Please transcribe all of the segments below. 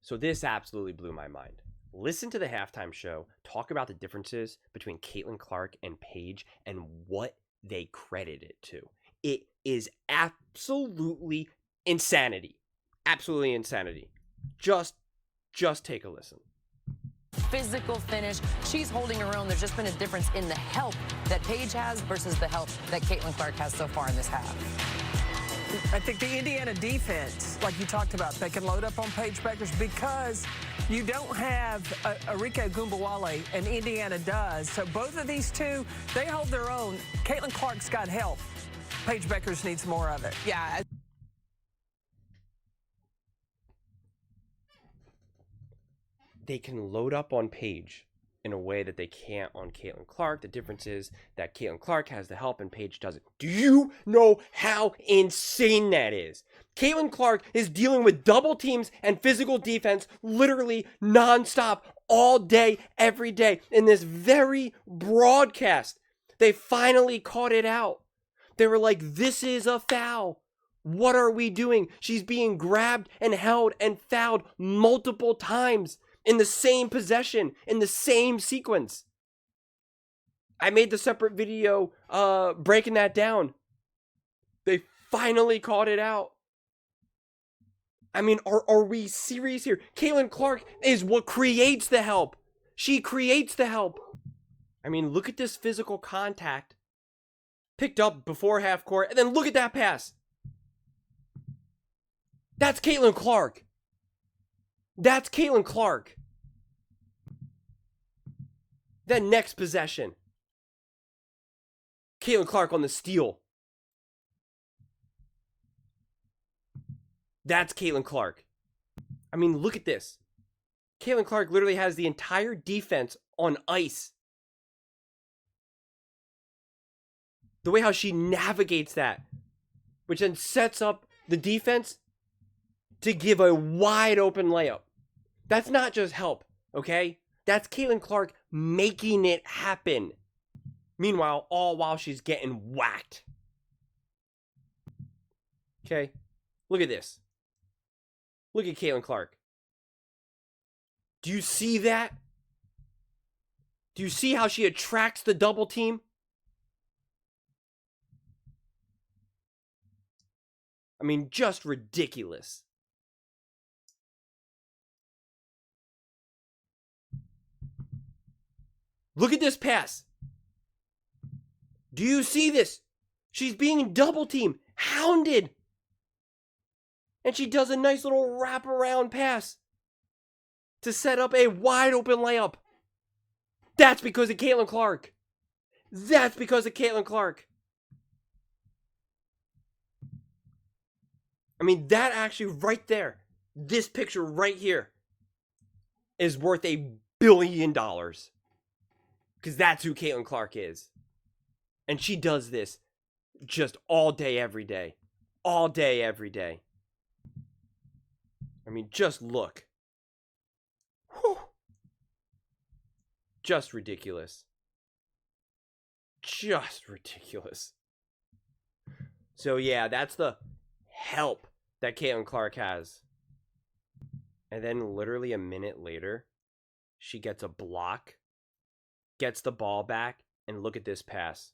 So this absolutely blew my mind. Listen to the halftime show talk about the differences between Caitlin Clark and Paige and what they credit it to. It is absolutely insanity. Absolutely insanity. Just take a listen. Physical finish. She's holding her own. There's just been a difference in the help that Paige has versus the help that Caitlin Clark has so far in this half. I think the Indiana defense, like you talked about, they can load up on Paige Beckers because you don't have Arike Ogunbowale, and Indiana does. So both of these two, they hold their own. Caitlin Clark's got help. Paige Beckers needs more of it. Yeah. They can load up on Paige in a way that they can't on Caitlin Clark. The difference is that Caitlin Clark has the help and Paige doesn't. Do you know how insane that is? Caitlin Clark is dealing with double teams and physical defense literally nonstop all day, every day. In this very broadcast, they finally caught it out. They were like, this is a foul. What are we doing? She's being grabbed and held and fouled multiple times in the same possession, in the same sequence. I made the separate video breaking that down. They finally caught it out. I mean, are we serious here? Caitlin Clark is what creates the help. She creates the help. I mean, look at this physical contact. Picked up before half court, and then look at that pass. That's Caitlin Clark. That's Caitlin Clark. Then next possession. Caitlin Clark on the steal. That's Caitlin Clark. I mean, look at this. Caitlin Clark literally has the entire defense on ice. The way how she navigates that, which then sets up the defense to give a wide open layup. That's not just help, okay? That's Caitlin Clark making it happen. Meanwhile, all while she's getting whacked. Okay? Look at this. Look at Caitlin Clark. Do you see that? Do you see how she attracts the double team? I mean, just ridiculous. Look at this pass. Do you see this? She's being double teamed, hounded. And she does a nice little wraparound pass to set up a wide open layup. That's because of Caitlin Clark. That's because of Caitlin Clark. I mean, that actually right there, this picture right here, is worth $1 billion. Because that's who Caitlin Clark is. And she does this just all day, every day. All day, every day. I mean, just look. Whew. Just ridiculous. Just ridiculous. So yeah, that's the help that Caitlin Clark has. And then literally a minute later, she gets a block, gets the ball back, and look at this pass.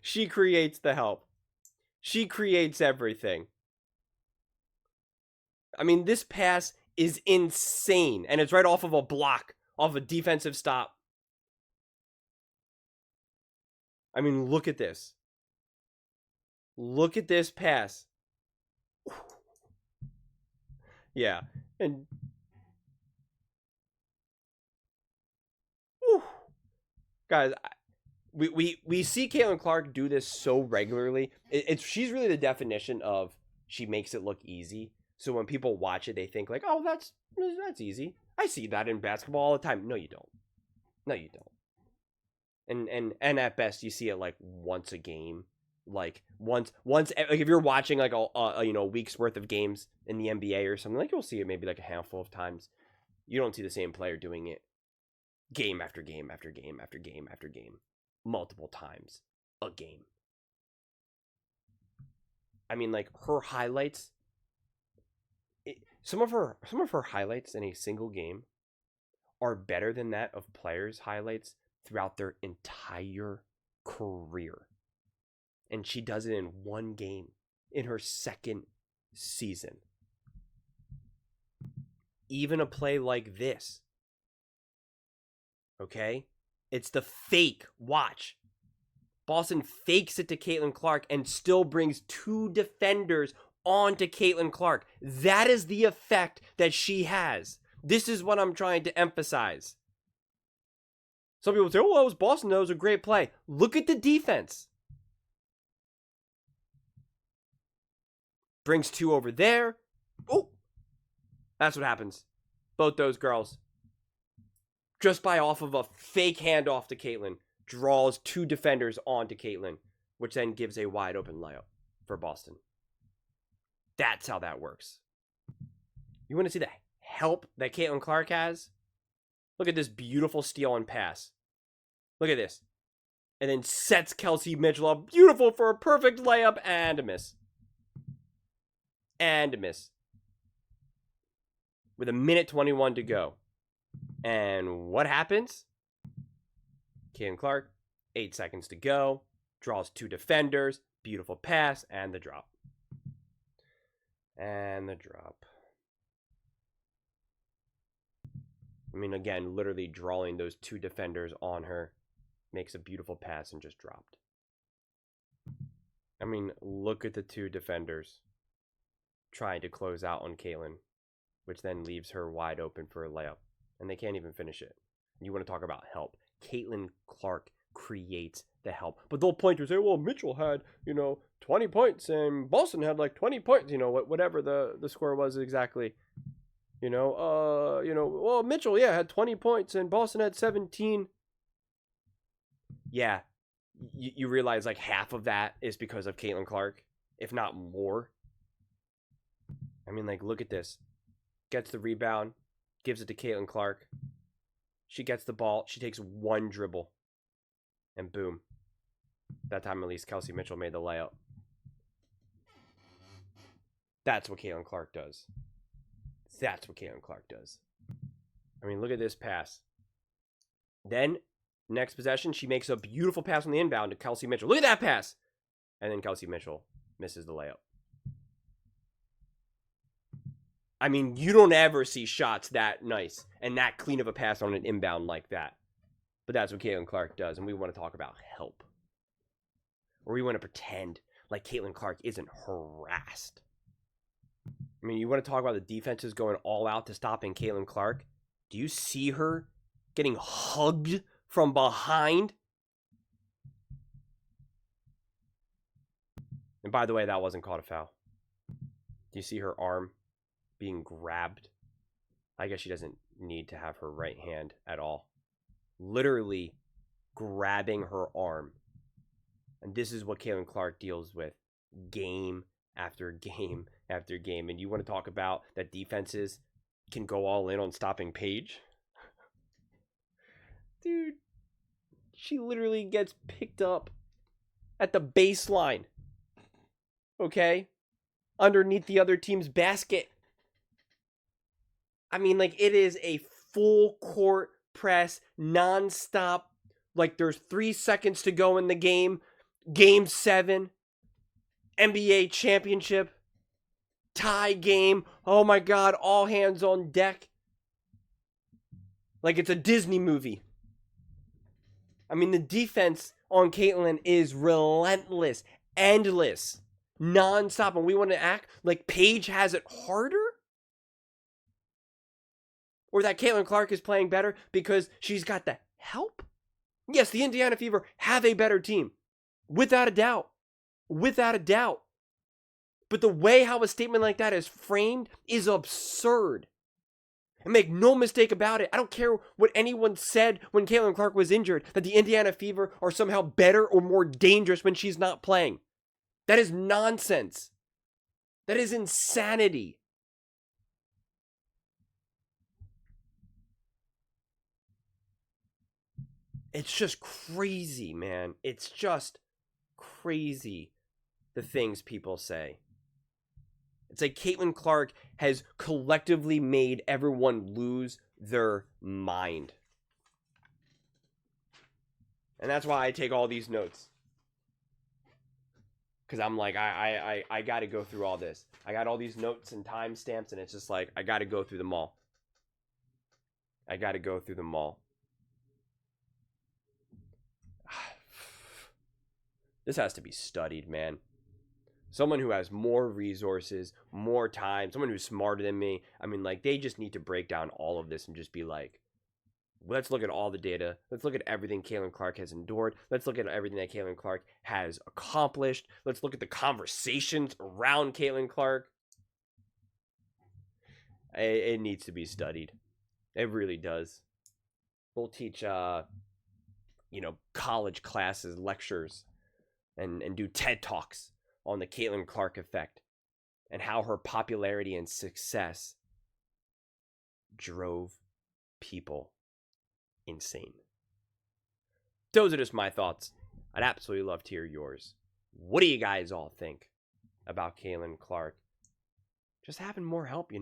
She creates the help. She creates everything. I mean, this pass is insane. And it's right off of a block, off a defensive stop. I mean, look at this. Look at this pass. Yeah. And guys, we see Caitlin Clark do this so regularly. She's really the definition of she makes it look easy. So when people watch it, they think like, oh, that's easy. I see that in basketball all the time. No, you don't. No, you don't. And at best, you see it like once a game. Like once like if you're watching like a week's worth of games in the NBA or something, like you'll see it maybe like a handful of times. You don't see the same player doing it game after game after game after game after game, multiple times a game. I mean, like, her highlights, some of her highlights in a single game are better than that of players' highlights throughout their entire career. And she does it in one game in her second season. Even a play like this. Okay? It's the fake. Watch. Boston fakes it to Caitlin Clark and still brings 2 defenders onto Caitlin Clark. That is the effect that she has. This is what I'm trying to emphasize. Some people say, oh, well, it was Boston. That was a great play. Look at the defense. Brings 2 over there. Oh, that's what happens. Both those girls. Just by off of a fake handoff to Caitlin, draws 2 defenders onto Caitlin, which then gives a wide open layup for Boston. That's how that works. You want to see the help that Caitlin Clark has? Look at this beautiful steal and pass. Look at this. And then sets Kelsey Mitchell up beautiful for a perfect layup and a miss. And a miss. With 1:21 to go. And what happens? Caitlin Clark, 8 seconds to go. Draws 2 defenders. Beautiful pass and the drop. And the drop. I mean, again, literally drawing those 2 defenders on her. Makes a beautiful pass and just dropped. I mean, look at the 2 defenders trying to close out on Caitlin, which then leaves her wide open for a layup. And they can't even finish it. You want to talk about help. Caitlin Clark creates the help. But they'll point to say, well, Mitchell had, 20 points and Boston had like 20 points, whatever the score was exactly. Well, Mitchell, had 20 points and Boston had 17. Yeah, you realize like half of that is because of Caitlin Clark, if not more. I mean, like, look at this. Gets the rebound, gives it to Caitlin Clark. She gets the ball. She takes 1 dribble. And boom. That time, at least, Kelsey Mitchell made the layup. That's what Caitlin Clark does. That's what Caitlin Clark does. I mean, look at this pass. Then, next possession, she makes a beautiful pass on the inbound to Kelsey Mitchell. Look at that pass! And then Kelsey Mitchell misses the layup. I mean, you don't ever see shots that nice and that clean of a pass on an inbound like that. But that's what Caitlin Clark does, and we want to talk about help. Or we want to pretend like Caitlin Clark isn't harassed. I mean, you want to talk about the defenses going all out to stopping Caitlin Clark? Do you see her getting hugged from behind? And by the way, that wasn't called a foul. Do you see her arm being grabbed? I guess she doesn't need to have her right hand at all. Literally grabbing her arm. And this is what Caitlin Clark deals with game after game after game. And you want to talk about that defenses can go all in on stopping Paige? Dude, she literally gets picked up at the baseline. Okay? Underneath the other team's basket. I mean, like, it is a full court press, nonstop. Like, there's 3 seconds to go in the game. Game 7. NBA championship. Tie game. Oh my God, all hands on deck. Like it's a Disney movie. I mean, the defense on Caitlin is relentless, endless, nonstop. And we want to act like Paige has it harder? Or that Caitlin Clark is playing better because she's got the help? Yes, the Indiana Fever have a better team. Without a doubt. Without a doubt. But the way how a statement like that is framed is absurd. And make no mistake about it, I don't care what anyone said when Caitlin Clark was injured, that the Indiana Fever are somehow better or more dangerous when she's not playing. That is nonsense. That is insanity. It's just crazy, man. It's just crazy, the things people say. It's like Caitlin Clark has collectively made everyone lose their mind. And that's why I take all these notes. Because I'm like, I got to go through all this. I got all these notes and timestamps, and it's just like, I got to go through them all. I got to go through them all. This has to be studied, man. Someone who has more resources, more time, someone who's smarter than me. I mean, like, they just need to break down all of this and just be like, let's look at all the data. Let's look at everything Caitlin Clark has endured. Let's look at everything that Caitlin Clark has accomplished. Let's look at the conversations around Caitlin Clark. It needs to be studied. It really does. We'll teach, college classes, lectures, and do TED Talks on the Caitlin Clark effect and how her popularity and success drove people insane. Those are just my thoughts. I'd absolutely love to hear yours. What do you guys all think about Caitlin Clark? Just having more help,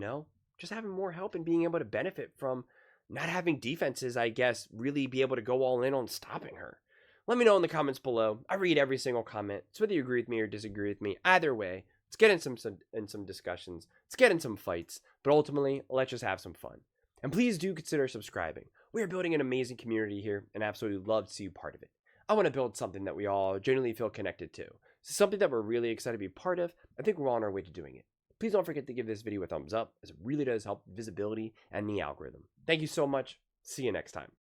Just having more help and being able to benefit from not having defenses, I guess, really be able to go all in on stopping her. Let me know in the comments below. I read every single comment. So whether you agree with me or disagree with me, either way, let's get in some discussions. Let's get in some fights. But ultimately, let's just have some fun. And please do consider subscribing. We are building an amazing community here and absolutely love to see you part of it. I want to build something that we all genuinely feel connected to. So something that we're really excited to be part of. I think we're on our way to doing it. Please don't forget to give this video a thumbs up, as it really does help visibility and the algorithm. Thank you so much. See you next time.